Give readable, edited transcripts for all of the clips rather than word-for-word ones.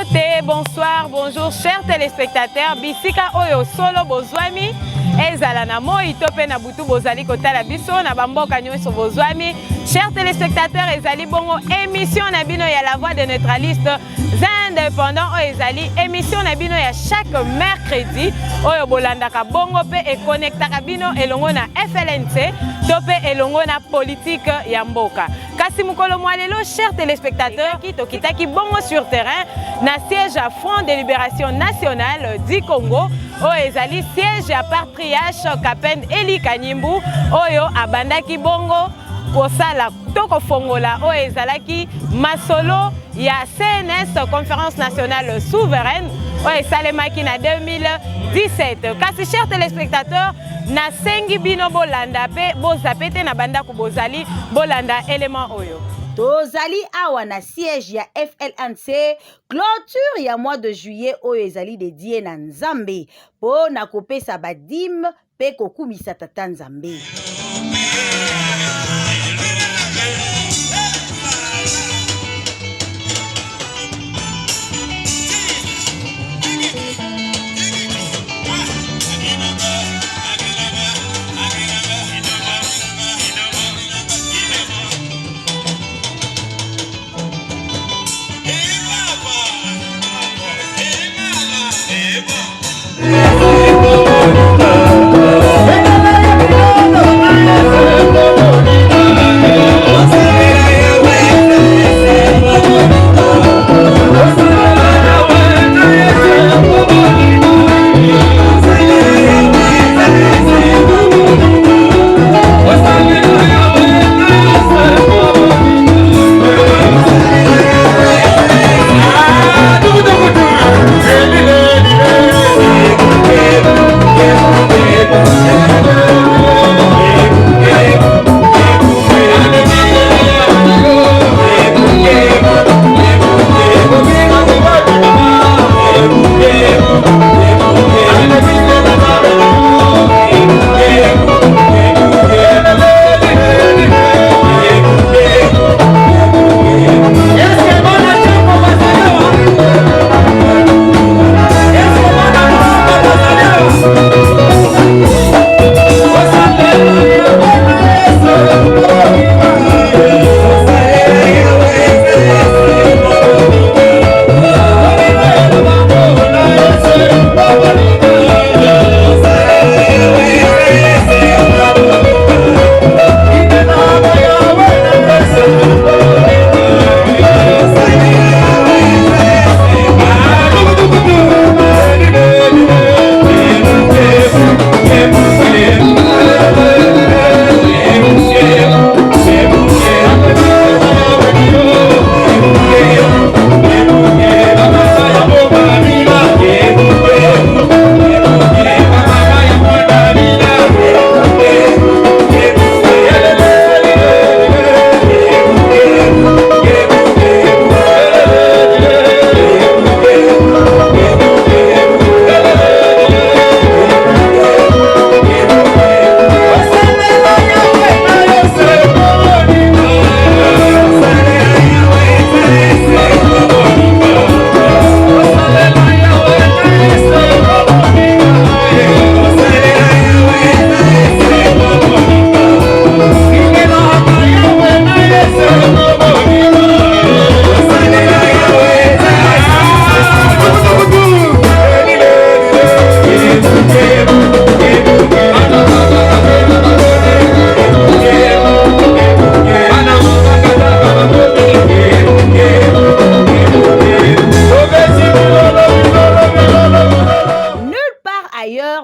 Mbote, bonsoir, bonjour, chers téléspectateurs. Bisika Oyo Solo Bozwami. Ezala na moi tope na butu bozali kotala biso na bamboka nyonso bozwami. Chers téléspectateurs, ezali bongo émission na bino ya la voix des neutralistes indépendants. Ezali émission na bino ya chaque mercredi. Oyo bolandaka bongo pe e connectaka bino elongo na FLNC tope elongo na politique ya mboka. Kasi mukolo mwalelo, chers téléspectateurs, kitokitaki bongo sur terrain na siège à Front de Libération Nationale du Congo. Oyo ezali siège à patriarche Kapend Eli Kanyimbu oyo abandaki bongo kosala toko fongola oyo ezalaki masolo ya CNS Conférence Nationale Souveraine oyo esalemaki na 2017. Kasi chers téléspectateurs, na sengi bino bolanda pe bozapete na bandako bozali bolanda élément oyo. Tozali awa na siège ya FLNC clôture ya mois de juillet oyo ezali dédié na Nzambe po na kopesa badim pe kokumisa tata Nzambe.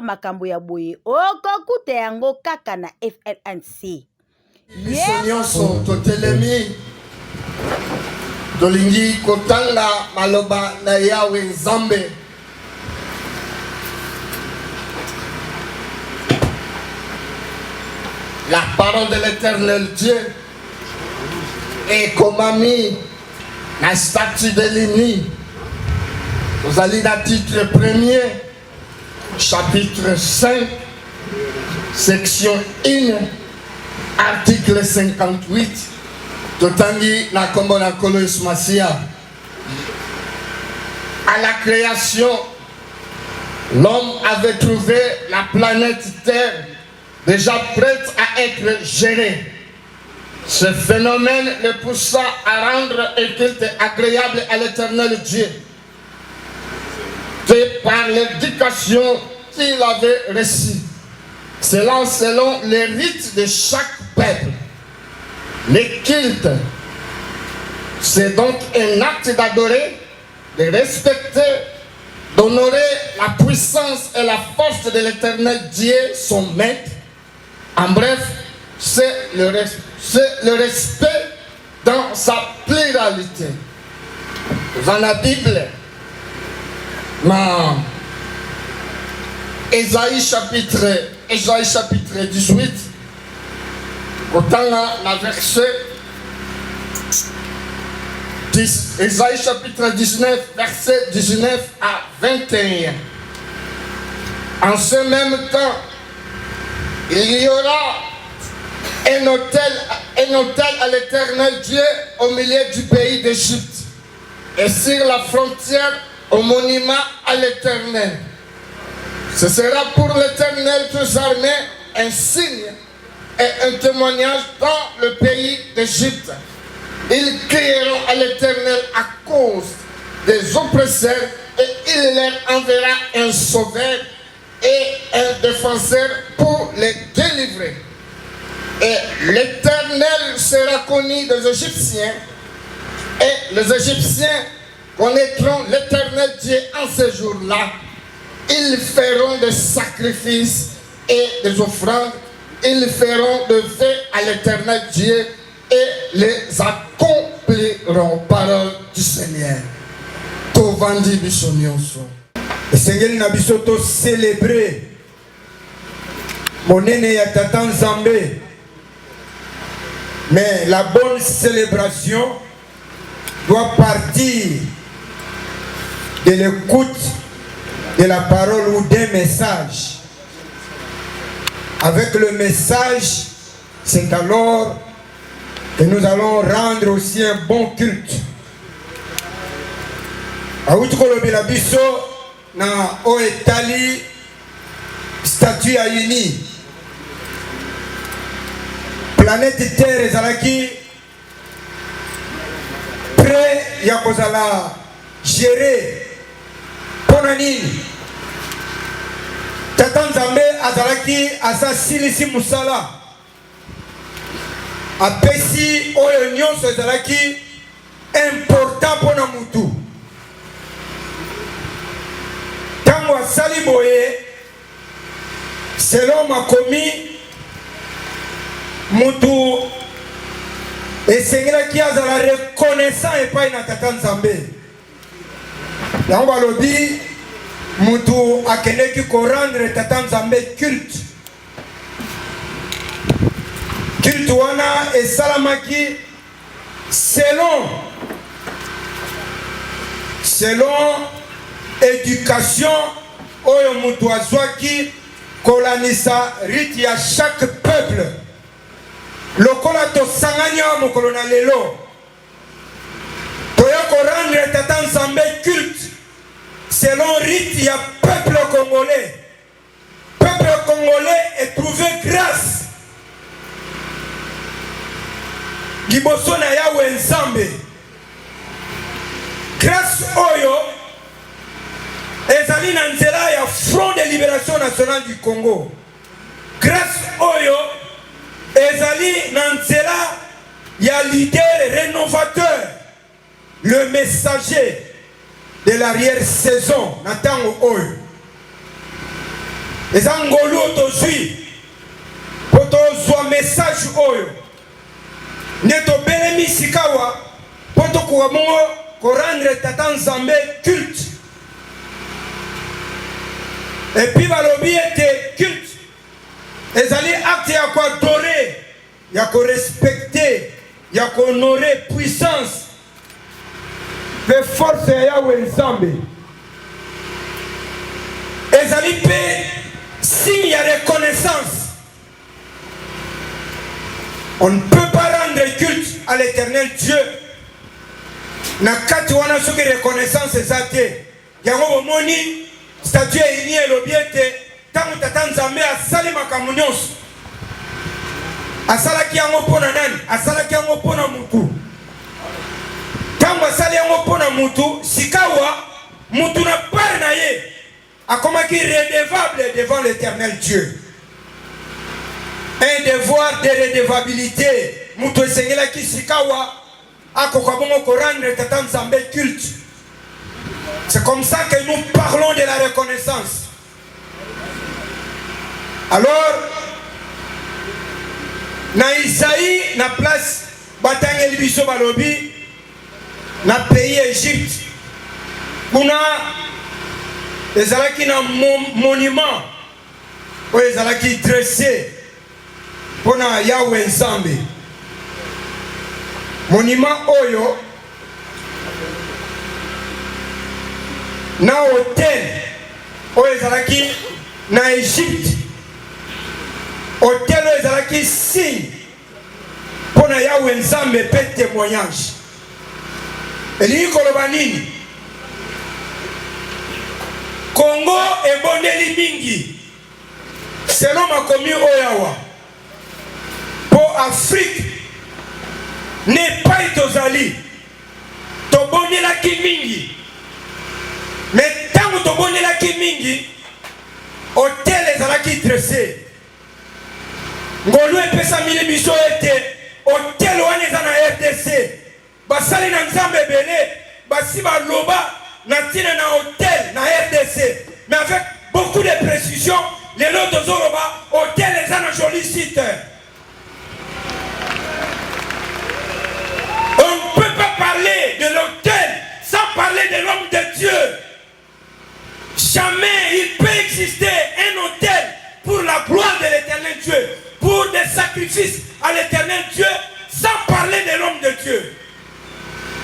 Makambo ya boye okokuta yango kaka na FLNC. Nyonso totelemi tolingi kotanga maloba na Yawe Nzambe. La parole de l'Éternel Dieu est comme ami la statue de l'ennemi. Vous allez dans le titre premier, chapitre 5, section 1, article 58. Totangi na kombo na kolo Ismasia. à la création, l'homme avait trouvé la planète Terre déjà prête à être gérée. Ce phénomène le poussa à rendre un culte agréable à l'Éternel Dieu. C'est par l'éducation qu'il avait reçue. Cela selon les rites de chaque peuple. Les cultes, c'est donc un acte d'adorer, de respecter, d'honorer la puissance et la force de l'Éternel Dieu, son maître. En bref, c'est le respect dans sa pluralité. Dans la Bible, Ésaïe chapitre 18, autant la verset Ésaïe chapitre 19, verset 19 à 21. En ce même temps, il y aura un autel à l'Éternel Dieu au milieu du pays d'Égypte, et sur la frontière au monument à l'Éternel. Ce sera pour l'Éternel des armées un signe et un témoignage dans le pays d'Égypte. Ils crieront à l'Éternel à cause des oppresseurs, et il leur enverra un sauveur et un défenseur pour les délivrer. Et l'Éternel sera connu des Égyptiens, et les Égyptiens connaîtront l'Éternel Dieu en ce jour-là. Ils feront des sacrifices et des offrandes. Ils feront des vœux à l'Éternel Dieu et les accompliront. Parole du Seigneur. Tovandi bisonyonso. Le Seigneur n'a pas célébré monene ya Tata Nzambe. Mais la bonne célébration doit partir de l'écoute de la parole ou d'un message. Avec le message, c'est alors que nous allons rendre aussi un bon culte. Aoutukolobi la biso na oetali statue à uni. Planète Terre ezalaki prêt ya kozala gérer pona nini. Tata Nzambe azalaki asa silisi musala apesi oyo nyonso ezalaki important pona mutu. Tango asali boye selon makomi mutu esengelaki azala reconnaissant epai na Tata Nzambe. Yango balobi mutu akendeki korendre Tata Nzambe culte. Culte wana esalamaki selon éducation oyo mutu azwaki kolanisa rite ya chaque peuple. Lokola tosangani awa mokolo na lelo toya korendre Tata Nzambe culte selon rite ya peuple congolais. Peuple congolais est trouvé grâce liboso na Yawe Nzambe. Grâce oyo ezali na nzela ya Front de Libération Nationale du Congo. Grâce oyo ezali na nzela ya leader rénovateur, le messager de l'arrière-saison na tango oyo. Eza ngolu tozwi po tozwa message oyo neto belemi sikawa po tokoka bongo korendre Tata Nzambe culte. Et puis balobi ete culte ezali acte ya ko adorer, ya ko respecter, ya ko honorer puissance pe force ya Yawe Nzambe. Ezali pe signe ya reconnaissance. On ne peut pas rendre culte à l'Éternel Dieu na kati wana soki reconnaissance ezate yango bomoni statue ini elobi ete ntango tata nzambe asali makambo nyonso asalaki yango mpona nani? Asalaki yango mpona mutu. Ntango asali yango mpona mutu, sikawa mutu na part na ye akomaki redevable devant l'éternel Dieu. Un devoir de redevabilité. Mutu esengelaki sikawa akoka bongo ko rendre tata nzambe culte. C'est comme ça que nous parlons de la reconnaissance. Alors, na Isaïe, na place batangeli biso balobi, na pays Égypte, kuna ezalaki na monument oyo ezalaki dressé pona Yahweh Nzambe. Monument oyo na hôtel oyo ezalaki na Égypte. Hôtel oyo ezalaki signe pona Yahweh Nzambe pe témoignage. Elingi koloba nini? Congo ebondeli mingi selon makomi oyo awa po Afrique n'epai tozali tobondelaki mingi. Mais ntango tobondelaki mingi hôtel ezalaki dressé. Ngolu epesamili biso ete hôtel wana eza na RDC basali na nzambe ebele basi baloba na ntina na hôtel na RDC, mais avec beaucoup de précision lelo tozoloba hôtel eza na joli site. On ne peut pas parler de l'hôtel sans parler de l'homme de Dieu. Jamais il peut exister un hôtel pour la gloire de l'éternel Dieu, pour des sacrifices à l'éternel Dieu, sans parler de l'homme de Dieu.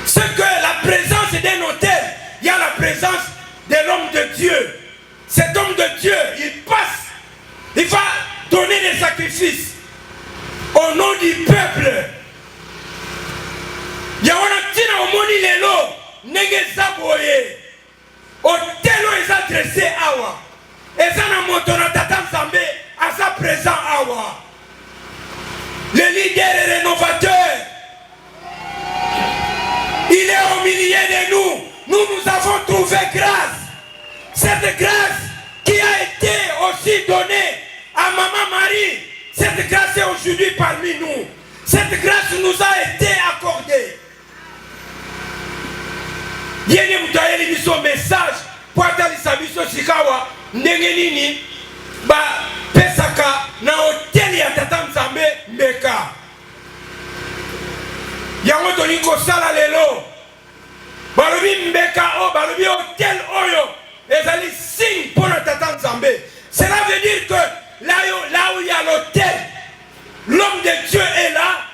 C'est que la présence d'un hôtel, il y a la présence de l'homme de Dieu. Cet homme de Dieu, il passe, il va donner des sacrifices au nom du peuple. Il y a un tina au moni lelo, nege zaboye, hôtel où ils ont dressé awa, et ça n'a motono tata nzambe, à sa présent awa. Le leader et rénovateur, il est au milieu de nous. Nous avons trouvé grâce. Cette grâce qui a été aussi donnée à Maman Marie, cette grâce est aujourd'hui parmi nous. Cette grâce nous a été accordée. Yéni mutayeli biso message pour atalisa biso sikawa ndenge nini ba pesaka na hotel ya tata nzambe mbeka. Yango toni kosala lelo balobi mbeka o balobi hotel oyo ezali signe pour le tata nzambe. Cela veut dire que là où il y a l'hôtel, l'homme de Dieu est là.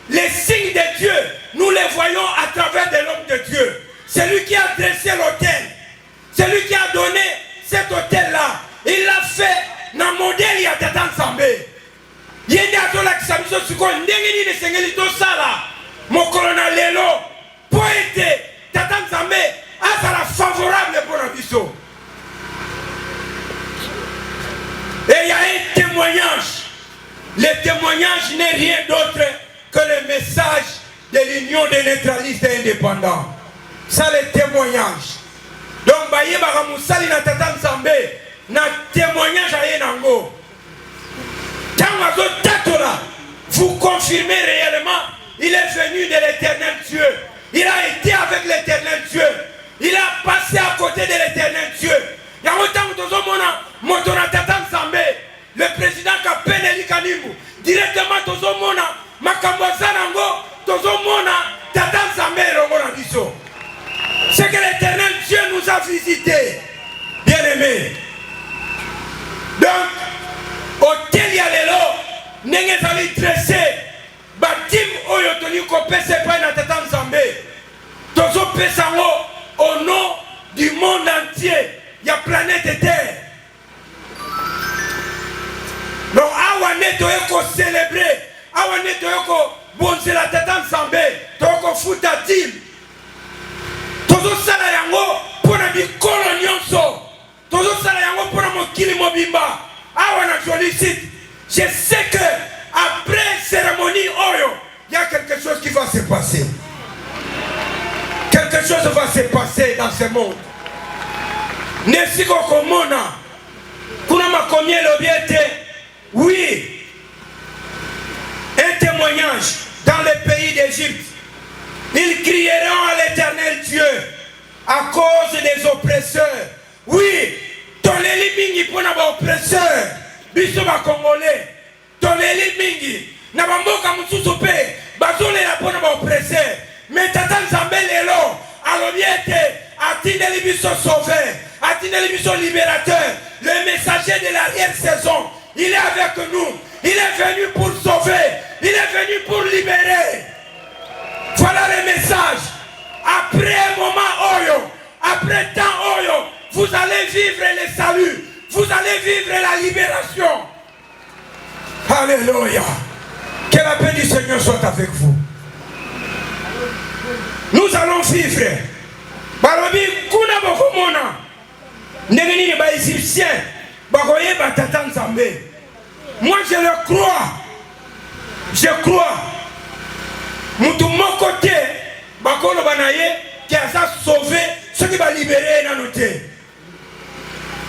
Les signes de Dieu, nous les voyons à travers de l'homme de Dieu. C'est lui qui a dressé l'hôtel. C'est lui qui a donné cet hôtel-là. Il l'a fait dans le modèle ya tata nzambe. Yende atola kisabiso siko ndenge ni sengeli to sala. Mokolo na lelo poete tata nzambe azala favorable pour la biso. Et il y a un témoignage. Le témoignage n'est rien d'autre que le message de l'union des neutralistes et indépendants. Ça le témoignage. Donc baye baramusali na tata nzambe na témoignage aye nango. Tangazo tatola, vous confirmez réellement, il est venu de l'éternel Dieu. Il a été avec l'éternel Dieu. Il a passé à côté de l'éternel Dieu. Le président Kapene Kanimbu, directement Tozomona, Makambozanango, Tozomona, Tata Nzambe Rongona Biso. C'est que l'éternel Dieu nous a visités, bien-aimés. Donc, hôtel Yalelo, Nengezali dressé, Batim Oyotoni Kopese Paina Tata Nzambe, Tozo Pesango, au nom du monde entier, il y a planète Terre. Donc, Awane Toyoko célébrer, Awane Toyoko bonzer la Tata Nzambe, Toyoko Futatim. Tozo Salayango, pour la bicolo mokili mobimba awa na joli site. Je sais que après cérémonie oyo, il y a quelque chose qui va se passer. Quelque chose va se passer dans ce monde. Nesiko komona kuna makomie lobiete. Oui, un témoignage dans le pays d'Égypte. Ils crieront à l'Éternel Dieu à cause des oppresseurs. Oui, toleli mingi pona ba oppresseur. Biso ba Congolais. Toleli mingi na bamboka mususu pe bazolela pona ba oppresseur. Mais tata Nzambe lelo alobiete atindeli biso sauver, atindeli biso libérateur, le messager de l'arrière-saison. Il est avec nous. Il est venu pour sauver. Il est venu pour libérer. Voilà le message. Après un moment oyo, après temps oyo, vous allez vivre le salut. Vous allez vivre la libération. Alléluia. Que la paix du Seigneur soit avec vous. Nous allons vivre. Balobi kuna bokomona. Ndengeni ba Égyptien. Bakoye batata Nzambe. Moi je le crois. Je crois. Mutu moko te bakolo banaye qui a sauvé ceux qui va libérer dans nos terres.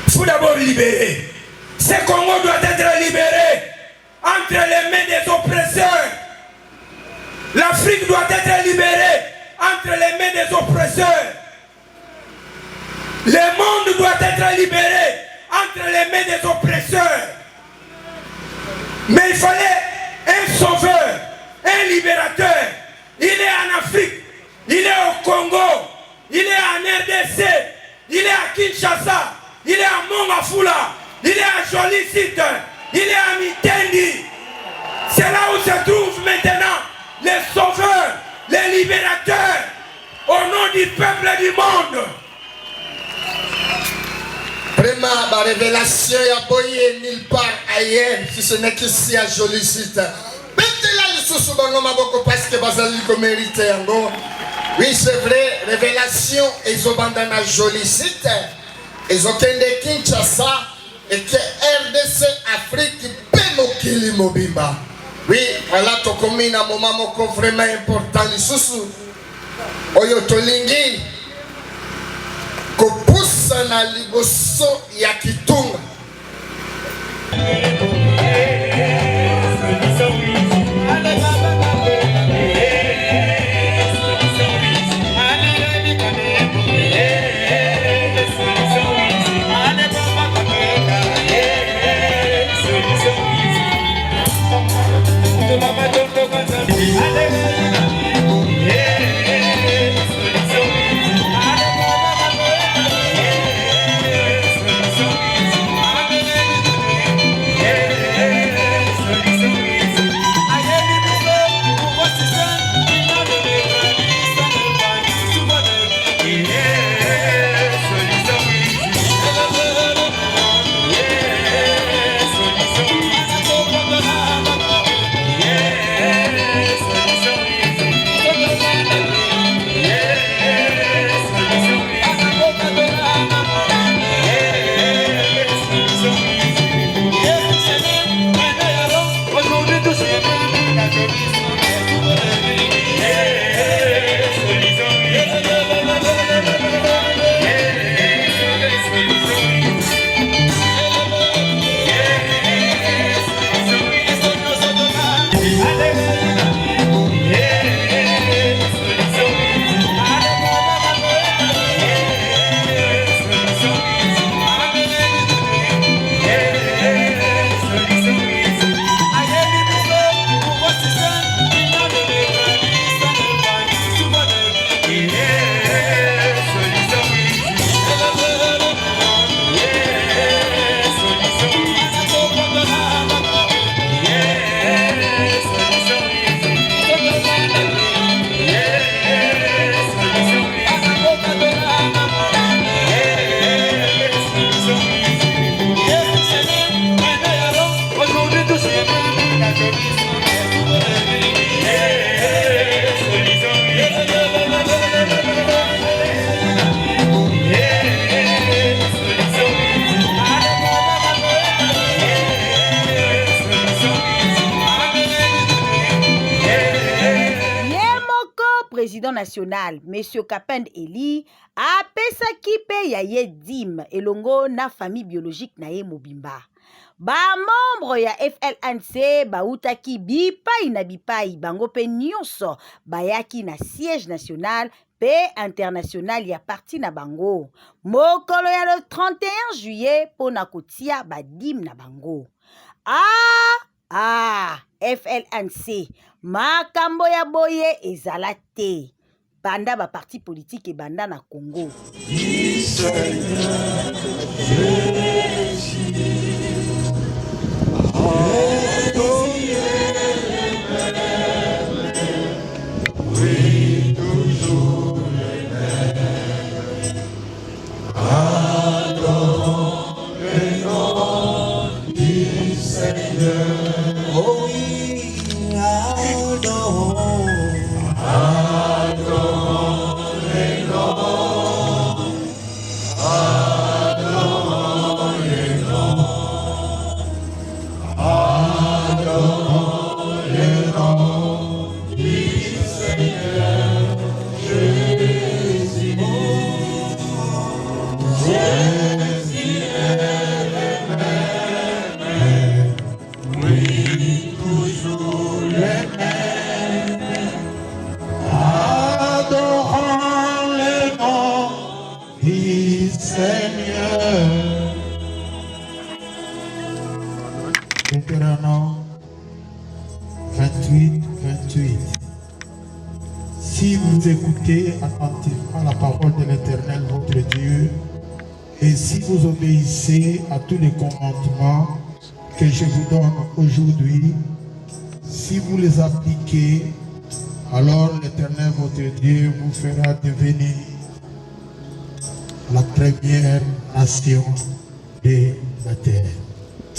Il faut d'abord libérer. Ce Congo doit être libéré entre les mains des oppresseurs. L'Afrique doit être libérée entre les mains des oppresseurs. Le monde doit être libéré entre les mains des oppresseurs. Mais il fallait un sauveur, un libérateur. Il est en Afrique, il est au Congo, il est en RDC, il est à Kinshasa, il est à Mongafula, il est à Joli Site, il est à Mitendi. C'est là où se trouvent maintenant les sauveurs, les libérateurs, au nom du peuple et du monde. Vraiment, la révélation y a boyé nulle part ailleurs, si ce n'est qu'ici à Joli Site. Parce que Basaliko mérite. Oui, c'est vrai, révélation, ils ont bandana Joli Site, ils ont de Kinshasa, et que RDC Afrique, Pemokili Mobimba. Oui, voilà, tu commis un moment vraiment important. Les sous Oyo Tolingi, Kopusa na liboso ya Kitunga. Yeah. international monsieur Kapend Eli apesaki pe ya ye dim elongo na famille biologique na ye mobimba. Membre ya FLNC bautaki bipai na bipai bango pe nyonso bayaki na siège national pe international ya parti na bango mokolo ya le 31 juillet pona kotia badim na bango. FLNC makambo ya boye ezala te banda ba parti politique e banda na Congo. Deutéronome 28. Si vous écoutez attentivement la parole de l'Éternel votre Dieu, et si vous obéissez à tous les commandements que je vous donne aujourd'hui, si vous les appliquez, alors l'Éternel votre Dieu vous fera devenir la première nation de la terre.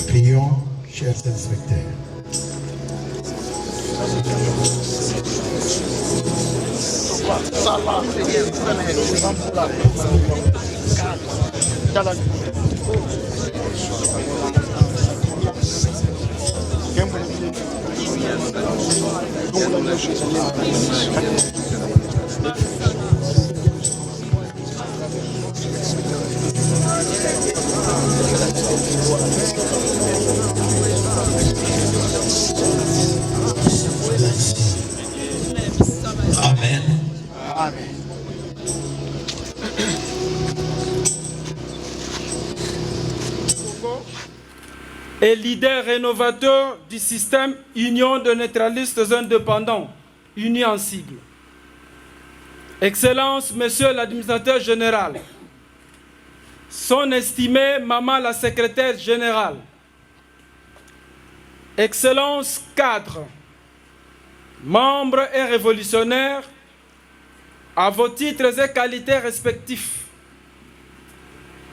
Prions, chers inspecteurs. Amen. Amen. Et leader rénovateur du système Union de neutralistes indépendants, unis en sigle. Excellence, Monsieur l'administrateur général, son estimé Maman la secrétaire générale, Excellence cadre, membres et révolutionnaires, à vos titres et qualités respectifs,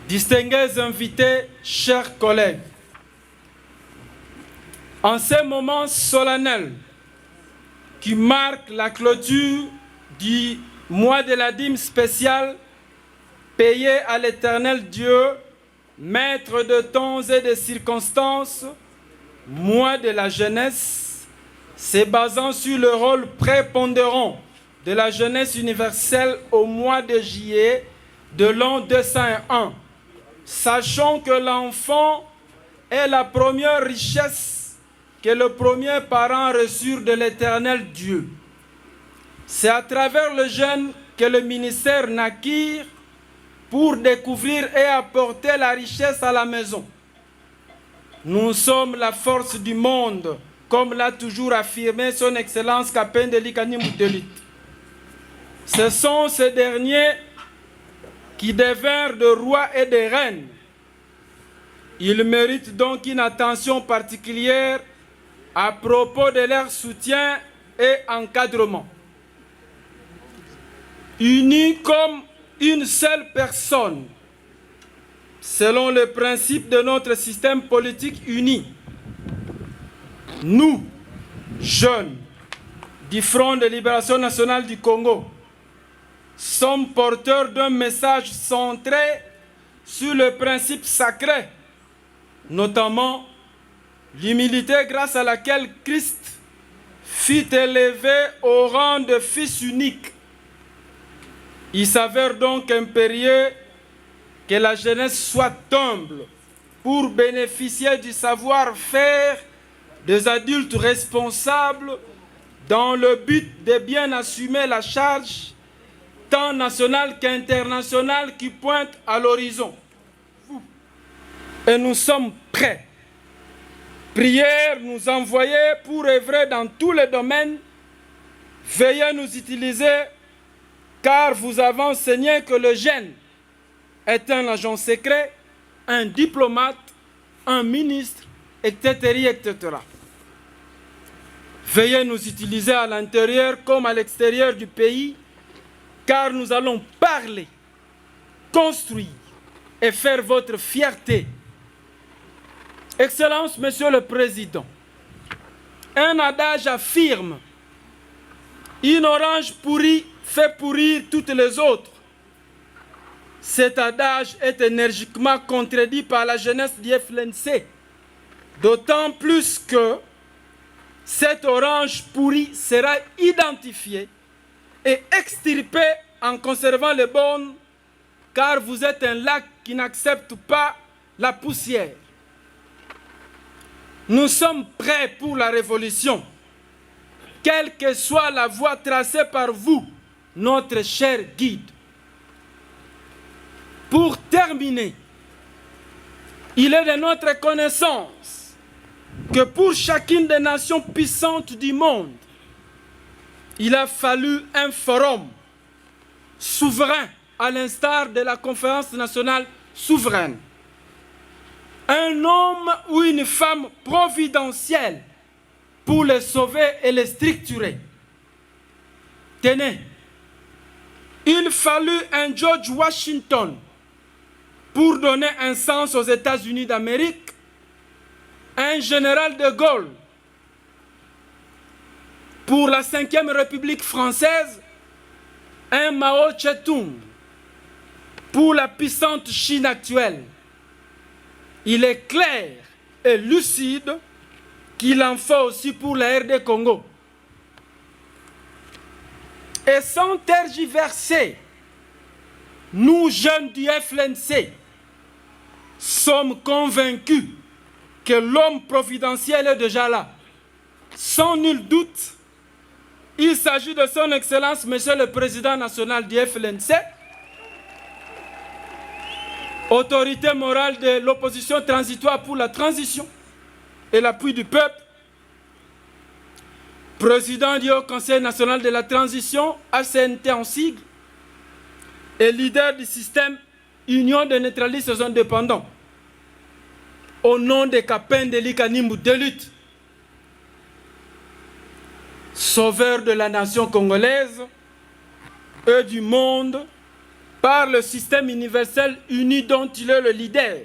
distingués invités, chers collègues, en ce moment solennel qui marque la clôture du mois de la dîme spéciale payée à l'Éternel Dieu, maître de temps et de circonstances, mois de la jeunesse, se basant sur le rôle prépondérant de la jeunesse universelle au mois de juillet de l'an 201, sachant que l'enfant est la première richesse que le premier parent reçut de l'Éternel Dieu. C'est à travers le jeune que le ministère naquit pour découvrir et apporter la richesse à la maison. Nous sommes la force du monde, comme l'a toujours affirmé son Excellence Kapend Eli Kanimbutelit. Ce sont ces derniers qui devinrent de rois et de reines. Ils méritent donc une attention particulière à propos de leur soutien et encadrement. Unis comme une seule personne, selon le principe de notre système politique uni, nous, jeunes du Front de Libération Nationale du Congo, sommes porteurs d'un message centré sur le principe sacré, notamment l'humilité grâce à laquelle Christ fut élevé au rang de Fils unique Il s'avère donc impérieux que la jeunesse soit humble pour bénéficier du savoir-faire des adultes responsables dans le but de bien assumer la charge tant nationale qu'internationale qui pointe à l'horizon. Et nous sommes prêts. Prière nous envoyer pour œuvrer dans tous les domaines. Veuillez nous utiliser, car vous avez enseigné que le jeune est un agent secret, un diplomate, un ministre, etc., etc. Veuillez nous utiliser à l'intérieur comme à l'extérieur du pays, car nous allons parler, construire et faire votre fierté. Excellence, Monsieur le Président, un adage affirme: une orange pourrie fait pourrir toutes les autres. Cet adage est énergiquement contredit par la jeunesse du FLNC, d'autant plus que cette orange pourrie sera identifiée et extirpée en conservant les bonnes, car vous êtes un lac qui n'accepte pas la poussière. Nous sommes prêts pour la révolution, quelle que soit la voie tracée par vous, notre cher guide. Pour terminer, il est de notre connaissance que pour chacune des nations puissantes du monde, il a fallu un forum souverain, à l'instar de la conférence nationale souveraine. Un homme ou une femme providentielle pour les sauver et les structurer. Tenez, il fallut un George Washington pour donner un sens aux États-Unis d'Amérique, un général de Gaulle pour la 5e République française, un Mao Tse-tung pour la puissante Chine actuelle. Il est clair et lucide qu'il en faut aussi pour la RD Congo. Et sans tergiverser, nous, jeunes du FLNC, sommes convaincus que l'homme providentiel est déjà là. Sans nul doute, il s'agit de son Excellence, Monsieur le Président national du FLNC, autorité morale de l'opposition transitoire pour la transition et l'appui du peuple, président du Haut Conseil national de la transition, ACNT en sigle, et leader du système Union des neutralistes indépendants, au nom des Kapin de l'Ikanimbu de lutte, sauveur de la nation congolaise et du monde, par le système universel uni dont il est le leader,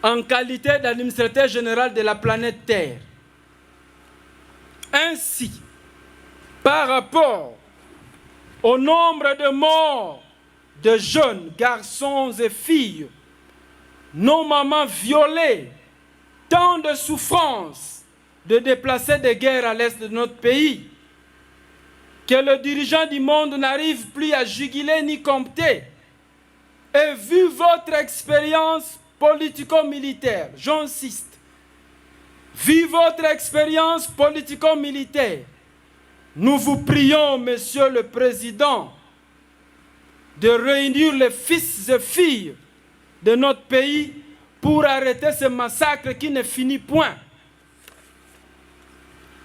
en qualité d'administrateur général de la planète Terre. Ainsi, par rapport au nombre de morts de jeunes garçons et filles, nos mamans violées, tant de souffrances de déplacés de guerre à l'est de notre pays, que le dirigeant du monde n'arrive plus à juguler ni compter. Et vu votre expérience politico-militaire, j'insiste, vu votre expérience politico-militaire, nous vous prions, Monsieur le Président, de réunir les fils et filles de notre pays pour arrêter ce massacre qui ne finit point.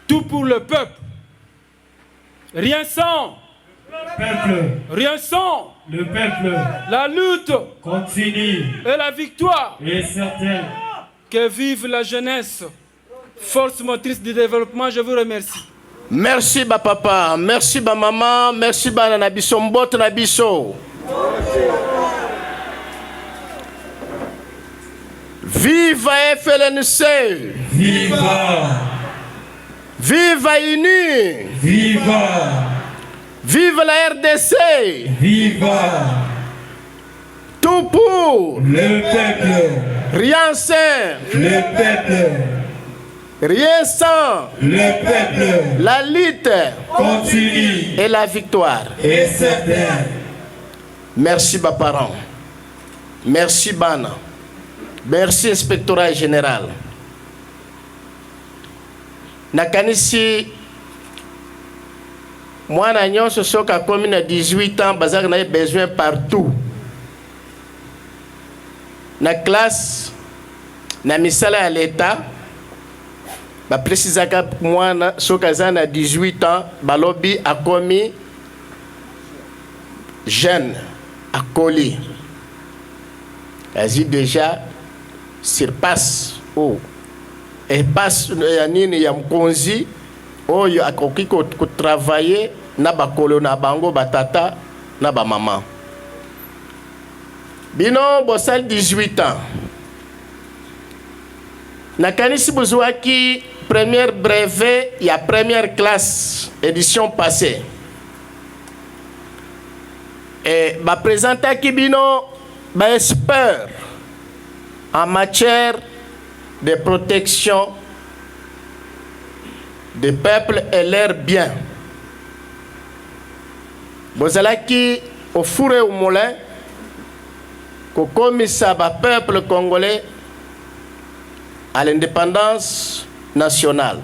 Tout pour le peuple. Rien sans le peuple. Rien sans Le peuple la lutte continue et la victoire. et certaine. Que vive la jeunesse, force motrice du développement. Je vous remercie. Merci ba papa, merci ba maman, merci ba nana biso mbote na biso. Viva FLNC! Viva! Viva UNI! Viva! Vive la RDC! Viva! Tout pour Le peuple! rien sans Le peuple! Rien sans le peuple la lutte continue et la victoire. et certain. Merci, mes parents. Merci, Bana. Merci, inspectorat général. Nakanisi, moi, je suis à commune à 18 ans, parce que j'ai besoin partout. Na classe, na misala à l'État, ba précisa que moi, à 18 ans, balobi a commis jeune à colis. Vas-y déjà surpasse oh et passe yanini ya mkonzi oyo akoki ko travailler na bakolo na bango batata na ba maman. Bino bosal 18 ans. Nakanisi bozwaki première brevet ya première classe édition passée. Et ba présenta ki bino ba expert en matière de protection des peuples et leurs biens. Bozalaki au four et au moulin ko komisa ba peuple congolais à l'indépendance nationale.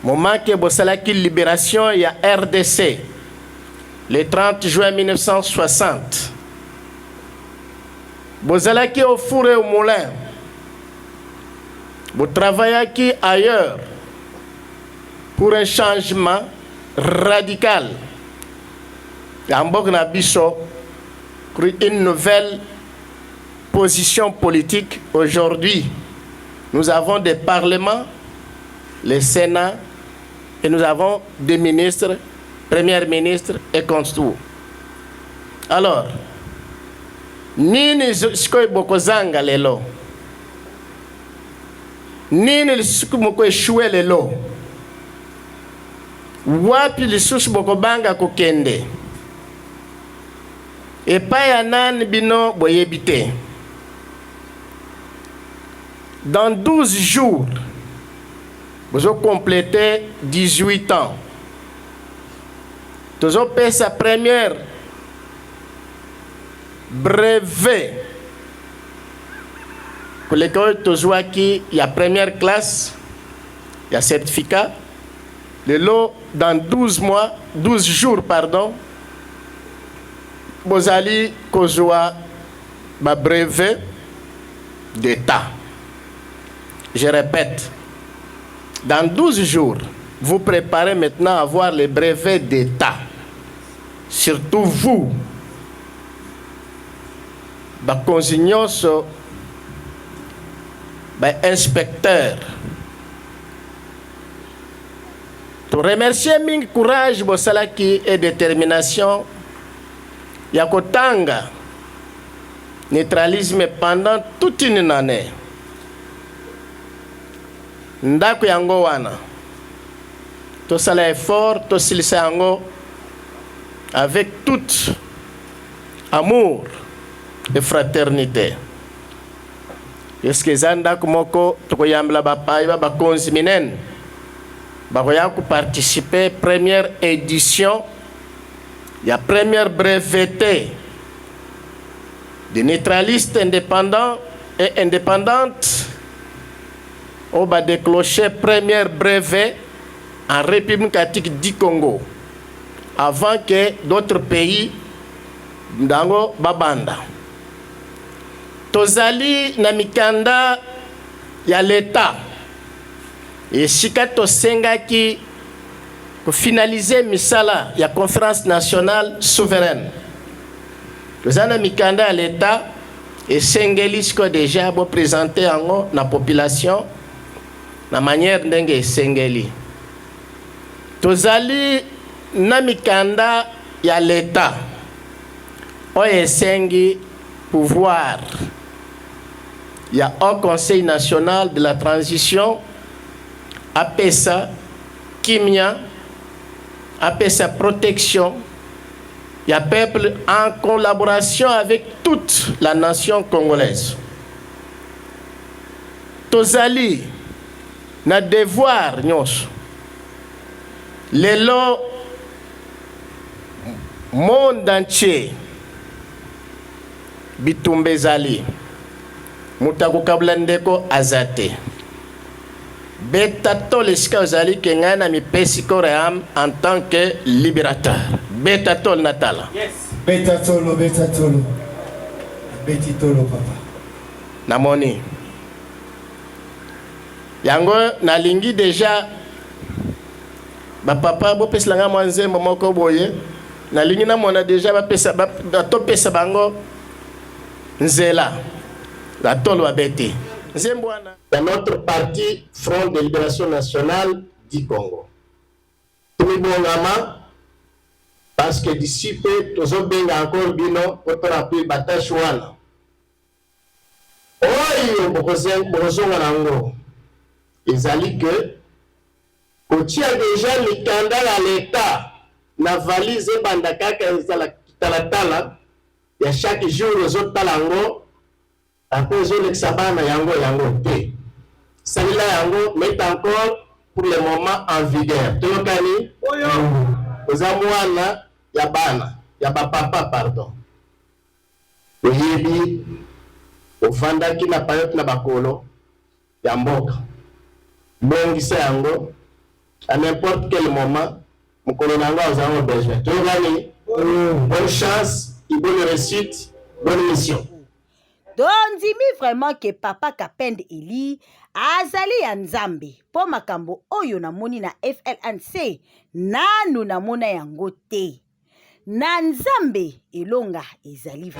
Moment que bozalaki libération il y a RDC le 30 juin 1960. Bozalaki au four et au moulin. Vous travaillez ailleurs pour un changement radical. Ambok Nabiso, une nouvelle position politique. Aujourd'hui, nous avons des parlements, le Sénat, et nous avons des ministres, premiers ministres et consul. Alors, nini sikoy bokozanga lelo, nini lisuku moko eshue lelo, wapi lisusu bokobanga kokende, epai ya nani bino boyebite. Dans 12 jours, vous avez complété 18 ans. Vous avez payé sa première brevet. Pour l'école, il y a première classe, il y a certificat. Le lot, dans 12 jours, pardon, vous allez kozwa ma brevet d'État. Je répète, dans 12 jours, vous préparez maintenant à avoir le brevet d'État. Surtout vous, inspecteur. Pour remercier min courage, bosalaki et détermination, yakotanga neutralisme pendant toute une année. Ndako yango wana to sala effort to silisa yango avec tout amour et fraternité. Est-ce que zandako moko to koyambla ba pai ba konzi minen ba koya ko participer première édition ya première breveté des neutralistes indépendants et indépendantes. On va déclencher première brevet en République du Congo avant que d'autres pays ndango babanda. Tozali na mikanda ya l'État et shikato sengaki pour finaliser misala ya conférence nationale souveraine. Tozali na mikanda ya l'État et sengeli sko déjà bo présenter ango na population la manière ndenge sengeli. Tozali na mikanda ya l'État oye sengi pouvoir ya au Conseil national de la transition apesa kimia apesa protection ya peuple en collaboration avec toute la nation congolaise. tozali na devoir nyonso lelo monde entier bitumba ezali moto akokabula ndeko aza te beta tolo esika ozali ke ngai na mipesi kore yam en tant que libérateur beta tolo natala Beta tolo, beti tolo papa. namoni yango nalingi deja bapapa bopesela nga mwa nzembo moko boye nalingi namona deja batopesa bango nzela batolo babete nzembo wana dans notre parti Front de Libération Nationale du Congo tomibongama parce que d'ici peu tozobenga encore bino poto rappeler batache wana oyo bokozonga nango ezali que kotia déjà mikanda ya l'État na valise ebanda kaka ezala talatala ya chaque jour ezotala yango après ezolekisa bana yango te salila yango met encore pour le moment en vigueur toyokani oza mwana ya bana ya bapapa pardon oyebi ofandaki na payote na bakolo ya mboka bongisa yango à n'importe quel moment mokolo nango ozango besoin toyokani bonne chance et bonne réussite bonne mission. tondimi vraiment que papa Kapende Eli azali ya nzambe po makambo oyo namoni na FLNC nanu namona yango te na nzambe elonga ezali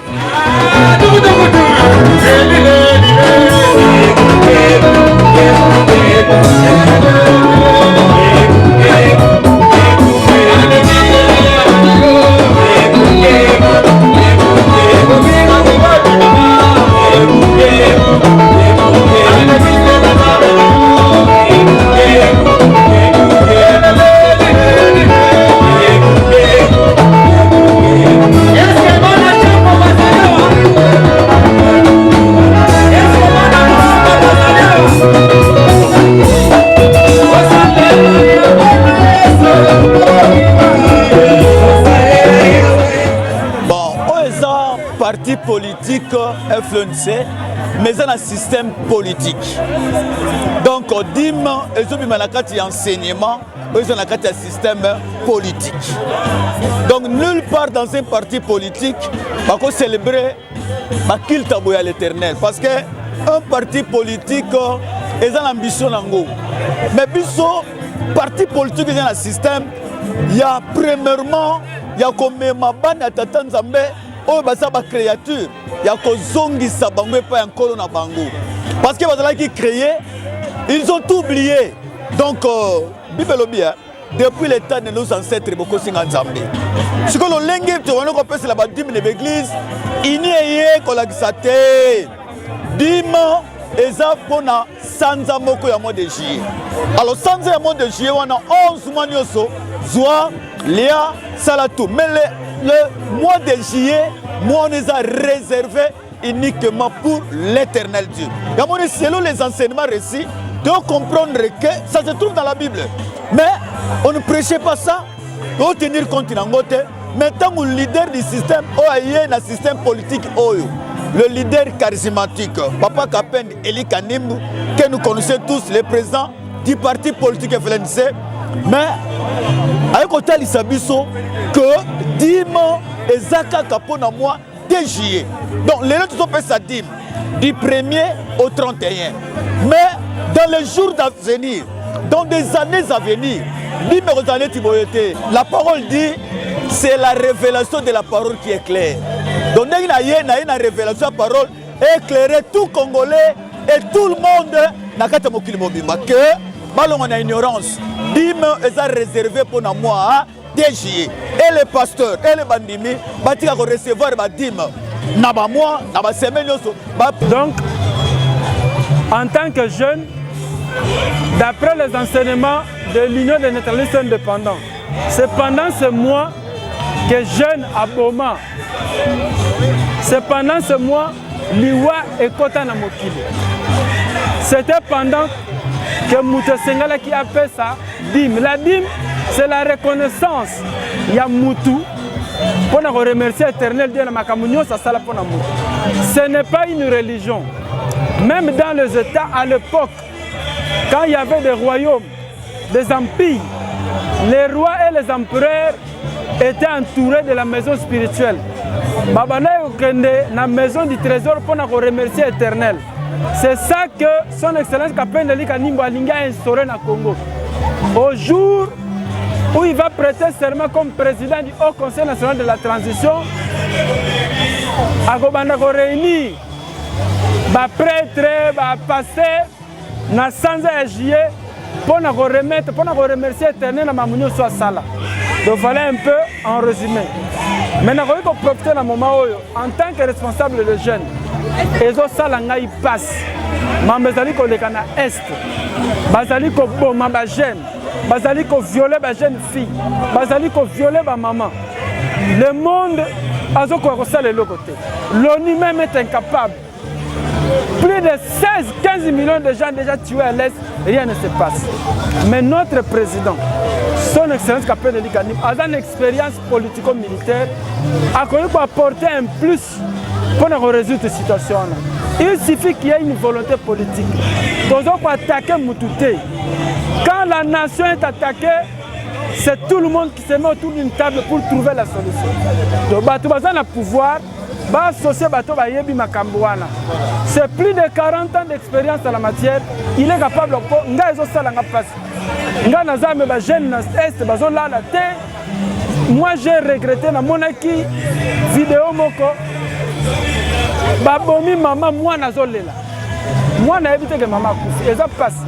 parti politique FLNC, mais dans un système politique. Donc, DIM, ils ont mis un enseignement, ils ont un système politique. Donc, nulle part dans un parti politique, on peut célébrer qu'il tabouille à l'éternel. Parce qu'un parti politique, ils ont l'ambition. Mais biso, parti politique, ils ont un système. Il y a premièrement, il y a comme ma bande à Tatanzambe. Oh, bah ça, ma créature, il y a que Zongi Sabangwe pas encore na bango. Parce que voilà qui créé, ils ont tout oublié. Donc, Bibelobia, depuis les temps de nos ancêtres, beaucoup de Nzambe. Ce que l'on lègue, tu vois, on peut se la battre de l'église, il n'y a que la gisate. Dima, et ça pour na sans amoko ya mois de juillet. Alors, sans un mois de juillet, on a 11 mois de Zoa, Léa, Salatou. Mais le mois de juillet, moi, on les a réservés uniquement pour l'éternel Dieu. Et selon les enseignements récits, de comprendre que ça se trouve dans la Bible. Mais on ne prêchait pas ça, on tenir compte de ça. Maintenant, le leader du système, le système politique, le leader charismatique, Papa Kapende Eli Kanimbu, que nous connaissons tous, le président du parti politique FLNC. Mais, avec côté Lissabiso, que Dim et Zaka Kapona moi, dès juillet. Donc, les autres ont fait ça Dim, du 1er au 31. Mais, dans les jours à venir, dans des années à venir, la parole dit, c'est la révélation de la parole qui est claire. Donc, il y a une révélation de la parole, éclairer tout Congolais et tout le monde dans le que, on a ignorance. Dim est réservé pour moi, DG, et les pasteurs, et les bandimi, ils vont recevoir Dim. Donc, en tant que jeune, d'après les enseignements de l'Union des naturalistes indépendants, c'est pendant ce mois que jeune à Boma, c'est pendant ce mois, Liwa et Kota na Mokili. C'était pendant que Moutou Sengala qui a fait sa dîme. La dîme, c'est la reconnaissance. Il y a Moutou. Pour nous remercier l'éternel Dieu, ce n'est pas une religion. Même dans les États, à l'époque, quand il y avait des royaumes, des empires, les rois et les empereurs étaient entourés de la maison spirituelle. La maison du trésor pour nous remercier l'éternel. C'est ça que son excellence Kapendeli Kanimbo Alinga a instauré au Congo. Au jour où il va prêter serment comme président du Haut Conseil national de la transition, Agobanda ko réunir ba prêtre, ba pasteur na sanza juillet pour nous remettre, pour nous remercier l'éternel na mamunyo soit sala. Donc voilà un peu en résumé. Mais nous avons profité dans moment où, en tant que responsable de jeunes, les autres salles passent. Bazali ko leka na est, bazali ko boma ba jeune, bazali ko violer ba jeune fille, bazali ko violer ba maman. Le monde azo ko ça le côté. L'ONU même est incapable. Plus de 16-15 millions de gens déjà tués à l'est, rien ne se passe. Mais notre président, son excellence Kapendeli Kanimbo, a une expérience politico-militaire, a connu pour apporter un plus pour nous résoudre cette situation. Il suffit qu'il y ait une volonté politique. Nous avons attaqué Moutouté. Quand la nation est attaquée, c'est tout le monde qui se met autour d'une table pour trouver la solution. Donc, Bato a pouvoir, c'est plus de 40 ans d'expérience dans la matière. Il est capable de moi j'ai regretté dans mon vidéo moko babomi maman moi nazolela moi na évité que maman couche et ça passe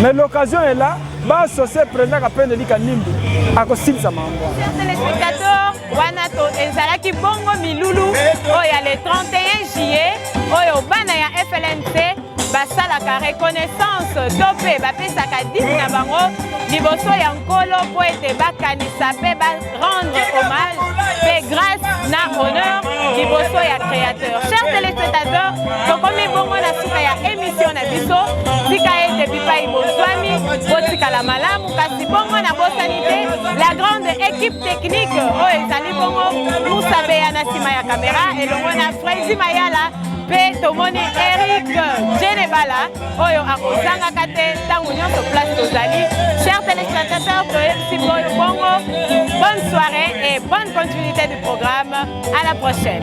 mais l'occasion est là ba associé président Kapendeli Kanimbo akosilisa mambo. Téléspectateurs wanato ezalaki bongo milulu oya le 31 juillet oyo bana ya FLNC basalaka reconnaissance tope bapesaka dîme na bango liboso ya nkolo po ete bakanisa mpe barendre hommage mpe grâce na honneur liboso ya créateur. Chers téléspectateurs, tokomi bongo na suka ya émission na biso tika ete bipai bozwami botikala malamu kasi bongo na bosani te la grande équipe technique oyo ezali bongo Moussa Beya na nsima ya caméra elongo na Fredi Mayala mpe tomoni Eric Jenebala oyo akozangaka te ntango nyonso place tozali. Chers téléspectateurs, toyebisi bongo bonne soirée et bonne continuité du programme. À la prochaine.